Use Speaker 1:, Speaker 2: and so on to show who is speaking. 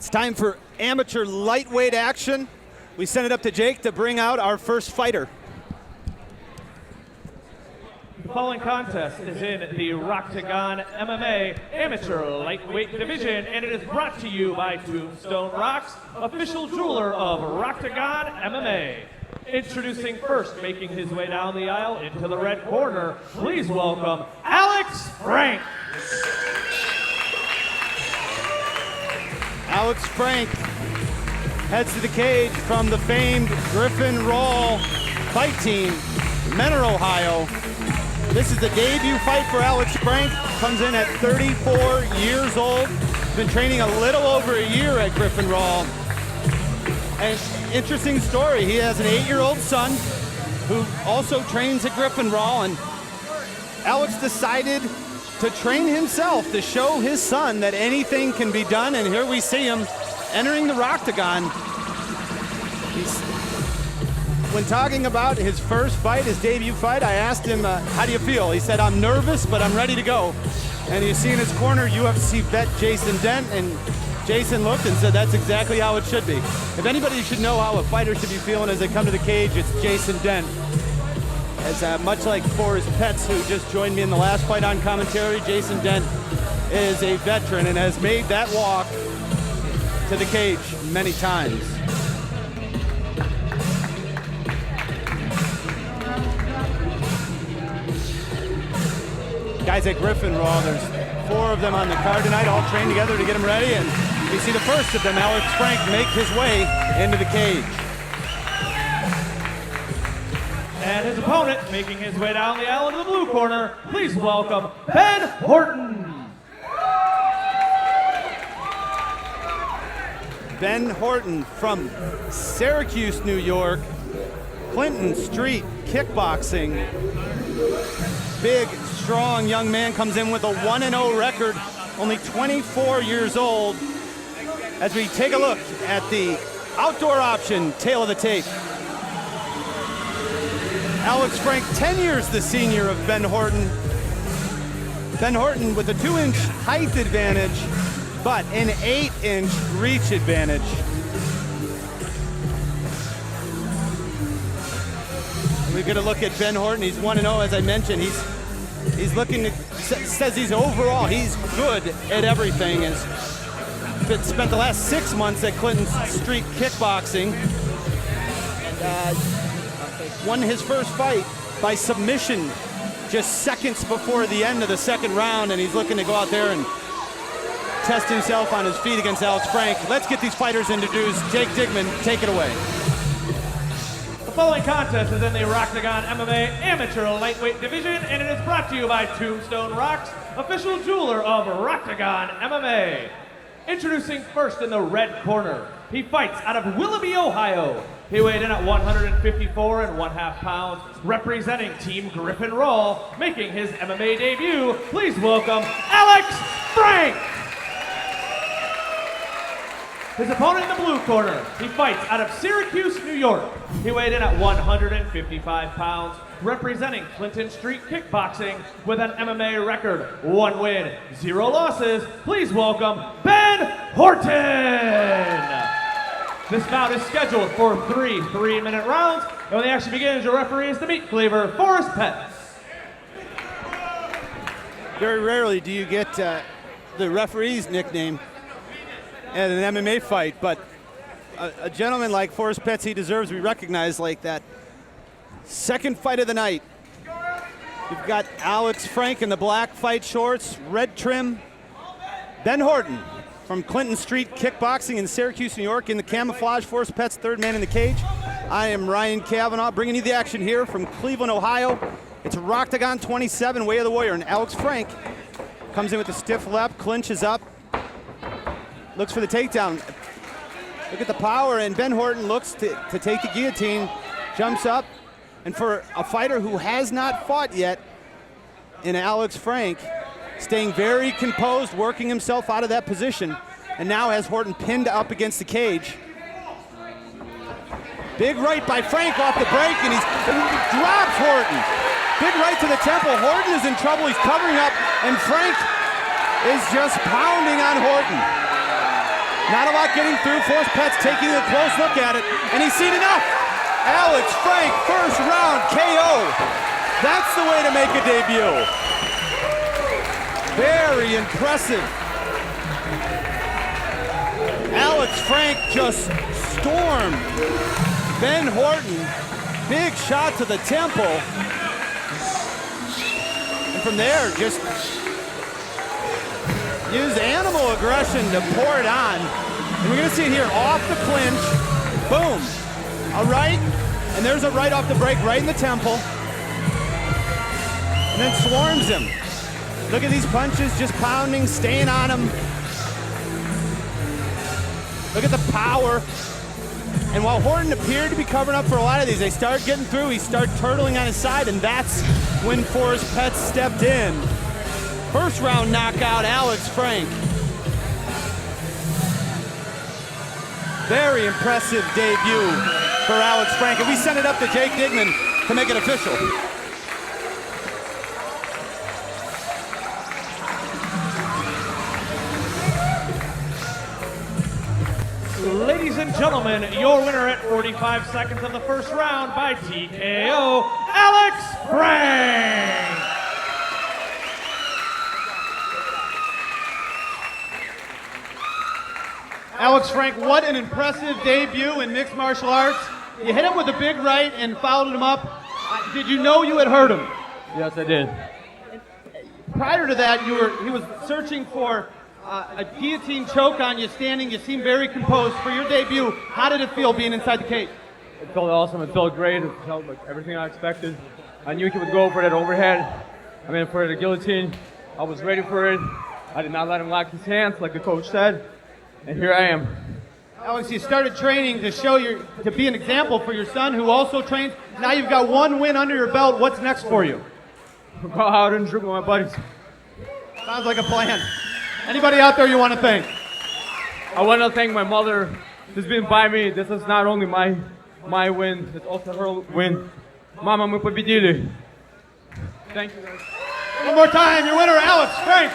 Speaker 1: It's time for amateur lightweight action. We send it up to Jake to bring out our first fighter.
Speaker 2: The following contest is in the Rocktagon MMA Amateur Lightweight Division, and it is brought to you by Tombstone Rocks, official jeweler of Rocktagon MMA. Introducing first, making his way down the aisle into the red corner, please welcome Alex Frenk.
Speaker 1: Alex Frenk heads to the cage from the famed Griffin Raw fight team, Mentor, Ohio. This is the debut fight for Alex Frenk. Comes in at 34 years old. Been training a little over a year at Griffin Raw. And interesting story, he has an 8-year-old son who also trains at Griffin Raw, and Alex decided to train himself to show his son that anything can be done, and here we see him entering the Rocktagon. When talking about his first fight, his debut fight, I asked him, how do you feel? He said, I'm nervous, but I'm ready to go. And you see in his corner, UFC vet Jason Dent, and Jason looked and said, that's exactly how it should be. If anybody should know how a fighter should be feeling as they come to the cage, it's Jason Dent. As much like Forrest Petz, who just joined me in the last fight on commentary, Jason Dent is a veteran and has made that walk to the cage many times. Guys at Griffin Raw, there's 4 of them on the card tonight, all trained together to get them ready, and we see the first of them, Alex Frenk, make his way into the cage.
Speaker 2: And his opponent, making his way down the aisle into the blue corner, please welcome Ben Horton.
Speaker 1: Ben Horton from Syracuse, New York, Clinton Street Kickboxing. Big, strong young man, comes in with a 1-0 record, only 24 years old. As we take a look at the outdoor option, tail of the tape. Alex Frenk, 10 years the senior of Ben Horton. Ben Horton with a 2-inch height advantage, but an 8-inch reach advantage. We get a look at Ben Horton. He's 1-0, as I mentioned. He's looking to, says he's overall, he's good at everything. Has spent the last 6 months at Clinton Street Kickboxing. And, won his first fight by submission just seconds before the end of the second round, and he's looking to go out there and test himself on his feet against Alex Frenk. Let's get these fighters introduced. Jake Digman, take it away.
Speaker 2: The following contest is in the Rocktagon MMA Amateur Lightweight Division, and it is brought to you by Tombstone Rocks, official jeweler of Rocktagon MMA. Introducing first in the red corner, he fights out of Willoughby, Ohio. He weighed in at 154.5 pounds, representing Team Griffin Raw, making his MMA debut. Please welcome Alex Frenk. His opponent in the blue corner, he fights out of Syracuse, New York. He weighed in at 155 pounds, representing Clinton Street Kickboxing with an MMA record, 1 win, 0 losses. Please welcome Ben Horton. This bout is scheduled for 3 3-minute rounds, and when the action begins, your referee is the meat cleaver, Forrest Petz.
Speaker 1: Very rarely do you get the referee's nickname at an MMA fight, but a gentleman like Forrest Petz, he deserves to be recognized like that. Second fight of the night. You've got Alex Frenk in the black fight shorts, red trim. Ben Horton from Clinton Street Kickboxing in Syracuse, New York, in the camouflage. Forrest Petz, third man in the cage. I am Ryan Cavanaugh, bringing you the action here from Cleveland, Ohio. It's Rocktagon XXVII, Way of the Warrior, and Alex Frenk comes in with a stiff left, clinches up, looks for the takedown. Look at the power, and Ben Horton looks to take the guillotine, jumps up, and for a fighter who has not fought yet in Alex Frenk, staying very composed, working himself out of that position, and now has Horton pinned up against the cage. Big right by Frenk off the break, and he drops Horton. Big right to the temple. Horton is in trouble. He's covering up, and Frenk is just pounding on Horton. Not a lot getting through. Forrest Petz taking a close look at it, and he's seen enough. Alex Frenk, first round KO. That's the way to make a debut. Very impressive. Alex Frenk just stormed Ben Horton. Big shot to the temple. And from there, just used animal aggression to pour it on. And we're gonna see it here, off the clinch, boom. A right, and there's a right off the break, right in the temple. And then swarms him. Look at these punches, just pounding, staying on him. Look at the power. And while Horton appeared to be covering up for a lot of these, they start getting through, he started turtling on his side, and that's when Forrest Petz stepped in. First round knockout, Alex Frenk. Very impressive debut for Alex Frenk, and we send it up to Jake Digman to make it official.
Speaker 2: Ladies and gentlemen, your winner at 45 seconds of the first round by TKO, Alex Frenk.
Speaker 3: Alex Frenk, what an impressive debut in mixed martial arts. You hit him with a big right and fouled him up. Did you know you had hurt him?
Speaker 4: Yes, I did.
Speaker 3: Prior to that, he was searching for a guillotine choke on you standing. You seemed very composed. For your debut, how did it feel being inside the cage?
Speaker 4: It felt awesome. It felt great. It felt like everything I expected. I knew he would go for that overhead. I mean, for the guillotine, I was ready for it. I did not let him lock his hands, like the coach said. And here I am.
Speaker 3: Alex, you started training to be an example for your son, who also trains. Now you've got one win under your belt. What's next for you?
Speaker 4: Go out and drink with my buddies.
Speaker 3: Sounds like a plan. Anybody out there you want to thank?
Speaker 4: I want to thank my mother who's been by me. This is not only my win, it's also her win. Mama, мы победили. Thank you guys.
Speaker 3: One more time, your winner, Alex Frenk.